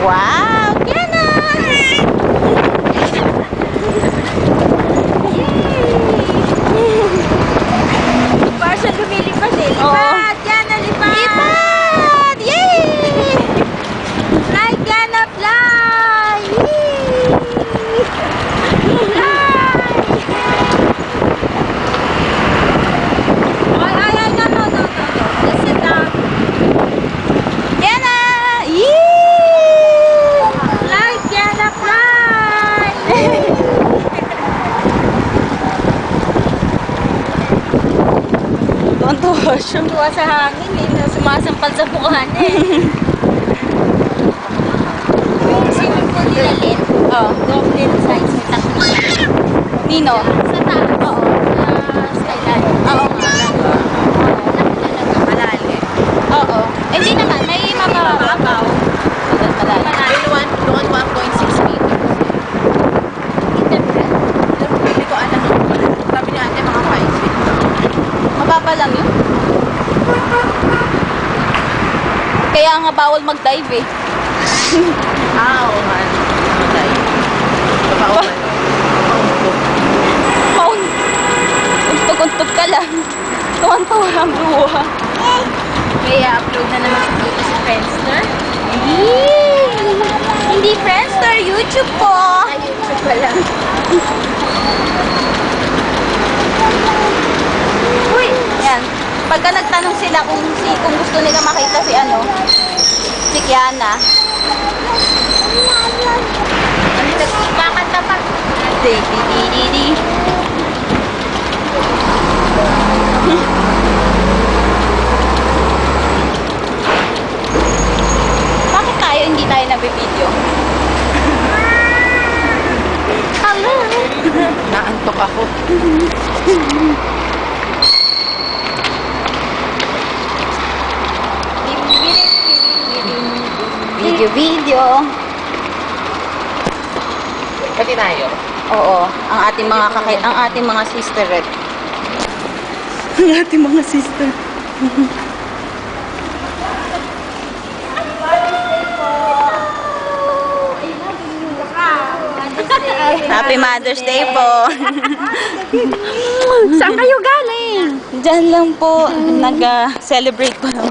Wow! Diana! Parsa lumilipad eh. Oo. Lipad! Diana, lipad! Lipad! Yay! Fly, Diana, fly! Yay! Fly! Ay, no. Just sit down. Diana! Yay! Fly, Diana, fly! Tuwan-tuwa siya. Tuwa sa hangin eh. Sumasampal sa mukha niya eh. Yung swimming pool nila Lynn, Oh. double size. Tatlo siya. Nino? Sa taas, oo. Sa skyline. Oo nga. Malalim. Oo. Hindi naman. May mababaw. Malalim. Doon 1.6 meters. Hindi ko alam. Sabi niya ate mga 5 feet. Mababa lang yun. Kaya nga bawal mag-dive eh. Oo nga. Untog-untog ka lang. Tuwan-tuwa ang luha. May upload na naman sa dito si Friendster. Hindi Friendster, YouTube po. Ay, YouTube pala. Uy, yan. Pagka nagtanong sila kung gusto nila makita si Kiana. Kumakanta pa. Di. Bakit hindi tayo nabibideo? Hello! Naantok ako. Video. Pati tayo. Oo, ang ating mga sisterette. Ang ating mga sister. Happy Mother's Day po. Saan kayo galing? Diyan lang po, nag-celebrate po lang.